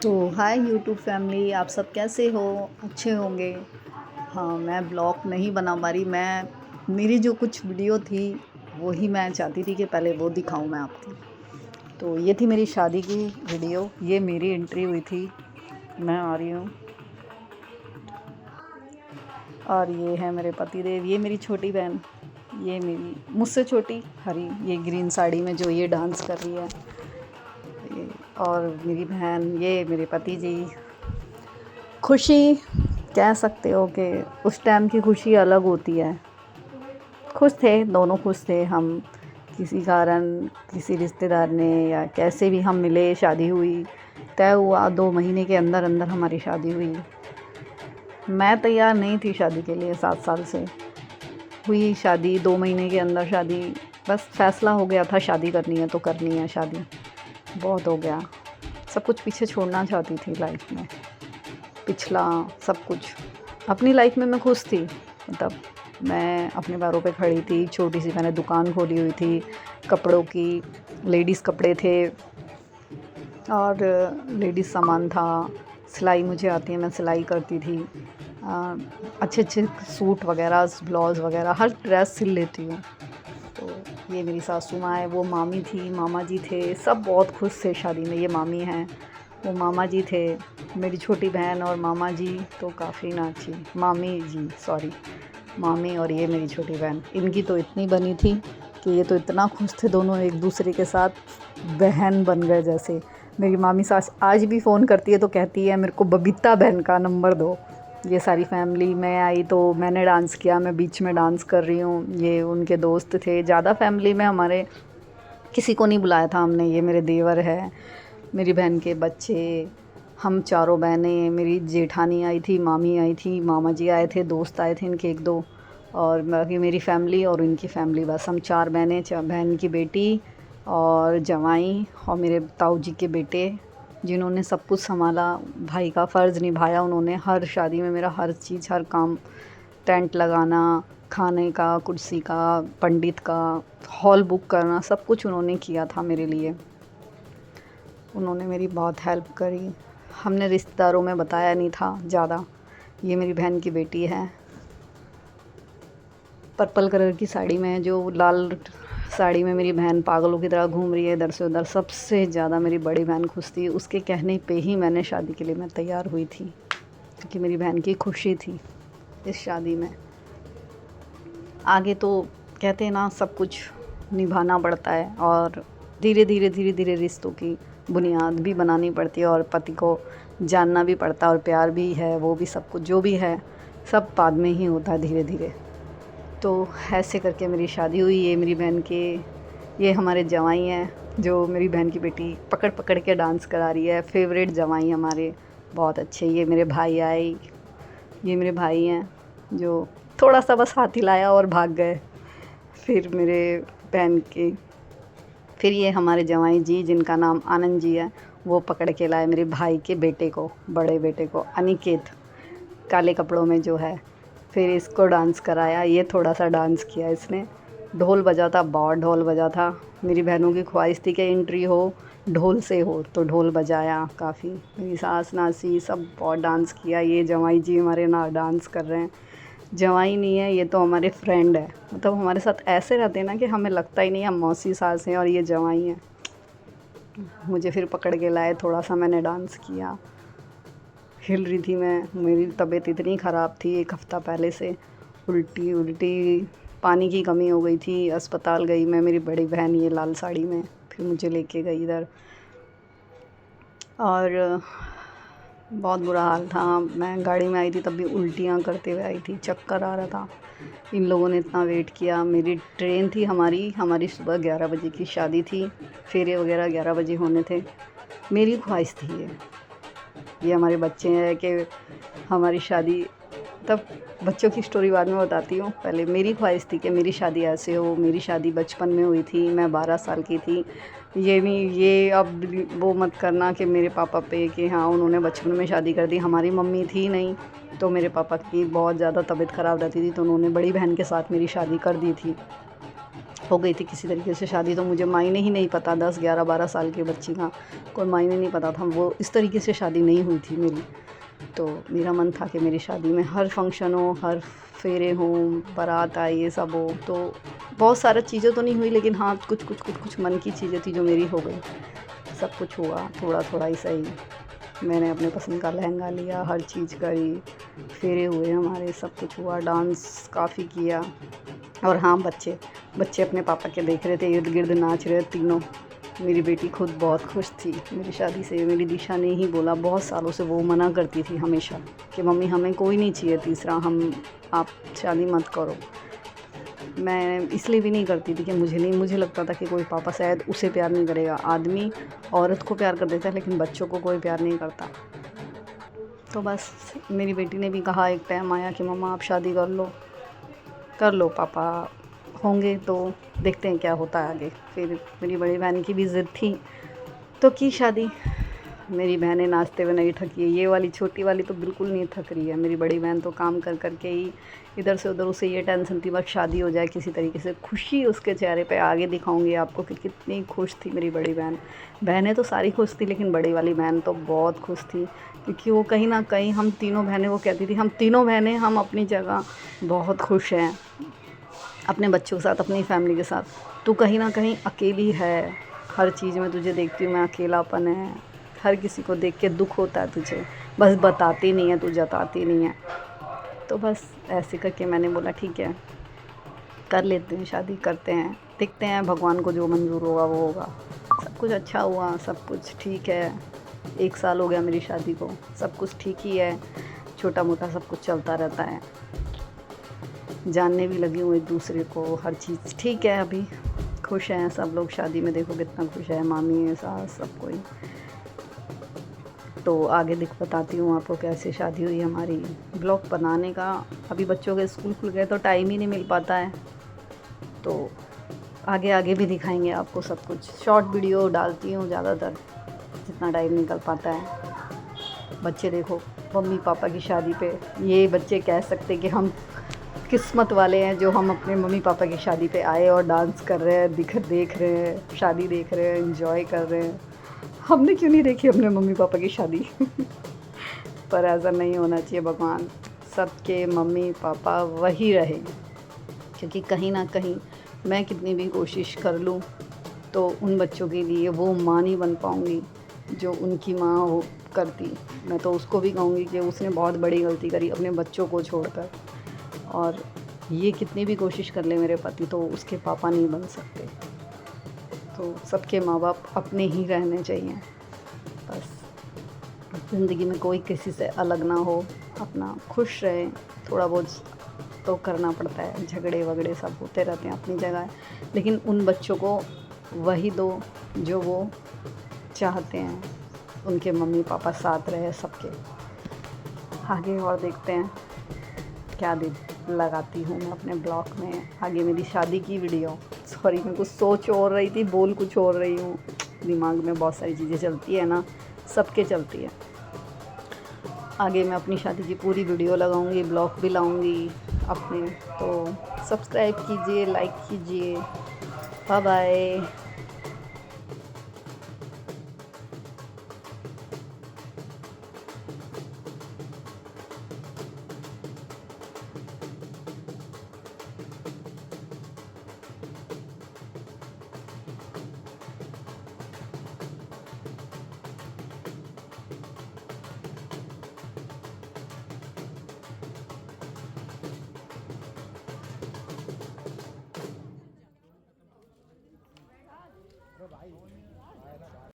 तो hi YouTube family, आप सब कैसे हो? अच्छे होंगे। हाँ, मैं ब्लॉग नहीं बना पा रही। मेरी जो कुछ वीडियो थी वही मैं चाहती थी कि पहले वो दिखाऊं मैं आपको। तो ये थी मेरी शादी की वीडियो, ये मेरी एंट्री हुई थी। मैं आ रही हूँ और ये है मेरे पति देव, ये मेरी छोटी बहन, ये मेरी मुझसे छोटी हरी, ये ग्रीन साड़ी में जो ये डांस कर रही है, और मेरी बहन, ये मेरे पति जी। खुशी कह सकते हो कि उस टाइम की खुशी अलग होती है। खुश थे, दोनों खुश थे हम। किसी कारण, किसी रिश्तेदार ने या कैसे भी हम मिले, शादी हुई, तय हुआ 2 महीने के अंदर अंदर हमारी शादी हुई। मैं तैयार नहीं थी शादी के लिए, 7 साल से हुई शादी, 2 महीने के अंदर शादी। बस फैसला हो गया था शादी करनी है तो करनी है शादी, बहुत हो गया। सब कुछ पीछे छोड़ना चाहती थी लाइफ में, पिछला सब कुछ। अपनी लाइफ में मैं खुश थी, मतलब मैं अपने पैरों पे खड़ी थी। छोटी सी मैंने दुकान खोली हुई थी कपड़ों की, लेडीज़ कपड़े थे और लेडीज़ सामान था। सिलाई मुझे आती है, मैं सिलाई करती थी। अच्छे अच्छे सूट वगैरह, ब्लाउज़ वगैरह, हर ड्रेस सिल लेती हूँ। तो ये मेरी सासू माँ है, वो मामी थी, मामा जी थे, सब बहुत खुश थे शादी में। ये मामी हैं, वो मामा जी थे। मेरी छोटी बहन और मामा जी तो काफ़ी नाची, मामी जी सॉरी, मामी और ये मेरी छोटी बहन, इनकी तो इतनी बनी थी कि ये तो इतना खुश थे दोनों एक दूसरे के साथ, बहन बन गए जैसे। मेरी मामी सास आज भी फ़ोन करती है तो कहती है मेरे को बबीता बहन का नंबर दो। ये सारी फैमिली, मैं आई तो मैंने डांस किया, मैं बीच में डांस कर रही हूँ। ये उनके दोस्त थे। ज़्यादा फैमिली में हमारे किसी को नहीं बुलाया था हमने। ये मेरे देवर है, मेरी बहन के बच्चे, हम चारों बहनें, मेरी जेठानी आई थी, मामी आई थी, मामा जी आए थे, दोस्त आए थे इनके 1-2, और बाकी मेरी फैमिली और इनकी फैमिली, बस हम 4 बहनें, बहन की बेटी और जवाई और मेरे ताऊ जी के बेटे, जिन्होंने सब कुछ सँभाला, भाई का फ़र्ज़ निभाया उन्होंने। हर शादी में मेरा हर चीज़, हर काम, टेंट लगाना, खाने का, कुर्सी का, पंडित का, हॉल बुक करना, सब कुछ उन्होंने किया था मेरे लिए। उन्होंने मेरी बहुत हेल्प करी। हमने रिश्तेदारों में बताया नहीं था ज़्यादा। ये मेरी बहन की बेटी है, पर्पल कलर की साड़ी में, जो लाल साड़ी में मेरी बहन पागलों की तरह घूम रही है इधर से उधर। सबसे ज़्यादा मेरी बड़ी बहन खुश थी, उसके कहने पे ही मैंने शादी के लिए मैं तैयार हुई थी, क्योंकि मेरी बहन की खुशी थी इस शादी में। आगे तो कहते हैं ना, सब कुछ निभाना पड़ता है और धीरे धीरे रिश्तों की बुनियाद भी बनानी पड़ती है, और पति को जानना भी पड़ता है, और प्यार भी है, वो भी, सब कुछ जो भी है सब बाद में ही होता है धीरे धीरे। तो ऐसे करके मेरी शादी हुई। ये मेरी बहन के, ये हमारे जवाई हैं, जो मेरी बहन की बेटी पकड़ पकड़ के डांस करा रही है। फेवरेट जवाई हमारे, बहुत अच्छे। ये मेरे भाई आए, ये मेरे भाई हैं जो थोड़ा सा बस हाथ हिलाया और भाग गए। फिर मेरे बहन के, फिर ये हमारे जवाई जी, जिनका नाम आनंद जी है, वो पकड़ के लाए मेरे भाई के बेटे को, बड़े बेटे को, अनिकेत, काले कपड़ों में जो है। फिर इसको डांस कराया, ये थोड़ा सा डांस किया इसने। ढोल बजा था, बहुत ढोल बजा था। मेरी बहनों की ख्वाहिश थी कि एंट्री हो ढोल से हो, तो ढोल बजाया काफ़ी। मेरी सास नासी सब बहुत डांस किया। ये जवाई जी हमारे ना डांस कर रहे हैं। जवाई नहीं है, ये तो हमारे फ्रेंड है, मतलब हमारे साथ ऐसे रहते हैं ना कि हमें लगता ही नहीं हम मौसी सास हैं और ये जवाई हैं। मुझे फिर पकड़ के लाए, थोड़ा सा मैंने डांस किया, हिल रही थी मैं। मेरी तबीयत इतनी ख़राब थी 1 हफ़्ता पहले से, उल्टी उल्टी, पानी की कमी हो गई थी। अस्पताल गई मैं, मेरी बड़ी बहन ये लाल साड़ी में, फिर मुझे लेके गई इधर, और बहुत बुरा हाल था। मैं गाड़ी में आई थी तब भी उल्टियाँ करते हुए आई थी, चक्कर आ रहा था। इन लोगों ने इतना वेट किया। मेरी ट्रेन थी, हमारी सुबह 11 बजे की शादी थी, फेरे वगैरह 11 बजे होने थे। मेरी ख्वाहिश थी ये हमारे बच्चे हैं कि हमारी शादी, तब बच्चों की स्टोरी बाद में बताती हूँ। पहले मेरी ख्वाहिश थी कि मेरी शादी ऐसे हो। मेरी शादी बचपन में हुई थी, मैं 12 साल की थी। ये अब वो मत करना कि मेरे पापा पे कि हाँ उन्होंने बचपन में शादी कर दी। हमारी मम्मी थी नहीं, तो मेरे पापा की बहुत ज़्यादा तबीयत ख़राब रहती थी, तो उन्होंने बड़ी बहन के साथ मेरी शादी कर दी थी। हो गई थी किसी तरीके से शादी। तो मुझे मायने ही नहीं पता, 10 11 12 साल की बच्ची का कोई मायने नहीं पता था। वो इस तरीके से शादी नहीं हुई थी मेरी। तो मेरा मन था कि मेरी शादी में हर फंक्शन हो, हर फेरे हों, बारात आए, ये सब हो। तो बहुत सारी चीज़ें तो नहीं हुई, लेकिन हाँ कुछ मन की चीज़ें थी जो मेरी हो गई। सब कुछ हुआ थोड़ा थोड़ा ही सही। मैंने अपने पसंद का लहंगा लिया, हर चीज़ करी, फेरे हुए हमारे, सब कुछ हुआ, डांस काफ़ी किया। और हाँ, बच्चे अपने पापा के देख रहे थे, इर्द गिर्द नाच रहे तीनों। मेरी बेटी खुद बहुत खुश थी मेरी शादी से। मेरी दिशा ने ही बोला, बहुत सालों से वो मना करती थी हमेशा कि मम्मी हमें कोई नहीं चाहिए तीसरा, आप शादी मत करो। मैं इसलिए भी नहीं करती थी कि मुझे लगता था कि कोई पापा शायद उसे प्यार नहीं करेगा। आदमी औरत को प्यार कर देता है, लेकिन बच्चों को कोई प्यार नहीं करता। तो बस मेरी बेटी ने भी कहा, एक टाइम आया कि मम्मा आप शादी कर लो, पापा होंगे तो देखते हैं क्या होता है आगे। फिर मेरी बड़ी बहन की भी ज़िद थी तो की शादी। मेरी बहनें नाचते हुए नहीं थकी है। ये वाली छोटी वाली तो बिल्कुल नहीं थक रही है। मेरी बड़ी बहन तो काम कर कर के ही इधर से उधर, उसे ये टेंशन थी बस शादी हो जाए किसी तरीके से। खुशी उसके चेहरे पे आगे दिखाऊंगी आपको कि कितनी खुश थी मेरी बड़ी बहन। बहनें तो सारी खुश थी, लेकिन बड़ी वाली बहन तो बहुत खुश थी, क्योंकि वो कहीं ना कहीं, हम तीनों बहनें, वो कहती थी हम तीनों बहनें हम अपनी जगह बहुत खुश हैं अपने बच्चों के साथ, अपनी फैमिली के साथ। तू कहीं ना कहीं अकेली है, हर चीज़ में तुझे देखती हूँ मैं, अकेलापन है, हर किसी को देख के दुख होता है तुझे, बस बताती नहीं है, तू जताती नहीं है। तो बस ऐसे करके मैंने बोला ठीक है, कर लेते हैं शादी, करते हैं, देखते हैं भगवान को जो मंजूर होगा वो होगा। सब कुछ अच्छा हुआ, सब कुछ ठीक है। 1 साल हो गया मेरी शादी को, सब कुछ ठीक ही है, छोटा मोटा सब कुछ चलता रहता है। जानने भी लगी हूँ एक दूसरे को, हर चीज़ ठीक है। अभी खुश हैं सब लोग, शादी में देखो कितना खुश है, मामी सास सब कोई। तो आगे बताती हूँ आपको कैसे शादी हुई हमारी। ब्लॉग बनाने का, अभी बच्चों के स्कूल खुल गए तो टाइम ही नहीं मिल पाता है। तो आगे भी दिखाएंगे आपको सब कुछ। शॉर्ट वीडियो डालती हूँ ज़्यादातर, जितना टाइम निकल पाता है। बच्चे देखो मम्मी पापा की शादी पे, ये बच्चे कह सकते कि हम किस्मत वाले हैं जो हम अपने मम्मी पापा की शादी पे आए और डांस कर रहे हैं, देख रहे हैं, शादी देख रहे हैं, एंजॉय कर रहे हैं। हमने क्यों नहीं देखी अपने मम्मी पापा की शादी पर ऐसा नहीं होना चाहिए भगवान, सबके मम्मी पापा वही रहे। क्योंकि कहीं ना कहीं मैं कितनी भी कोशिश कर लूँ तो उन बच्चों के लिए वो माँ नहीं बन पाऊँगी जो उनकी माँ हो करती। मैं तो उसको भी कहूँगी कि उसने बहुत बड़ी गलती करी अपने बच्चों को छोड़कर। और ये कितनी भी कोशिश कर ले मेरे पति, तो उसके पापा नहीं बन सकते। तो सबके माँ बाप अपने ही रहने चाहिए। बस ज़िंदगी में कोई किसी से अलग ना हो, अपना खुश रहे। थोड़ा बहुत तो करना पड़ता है, झगड़े वगड़े सब होते रहते हैं अपनी जगह, लेकिन उन बच्चों को वही दो जो वो चाहते हैं, उनके मम्मी पापा साथ रहे सबके। आगे और देखते हैं क्या लगाती हूँ मैं अपने ब्लॉग में। आगे मेरी शादी की वीडियो, सॉरी मैं कुछ सोच और रही थी, बोल कुछ और रही हूँ। दिमाग में बहुत सारी चीज़ें चलती है ना, सबके चलती है। आगे मैं अपनी शादी की पूरी वीडियो लगाऊंगी, ब्लॉग भी लाऊंगी अपने। तो सब्सक्राइब कीजिए, लाइक कीजिए। Bye bye.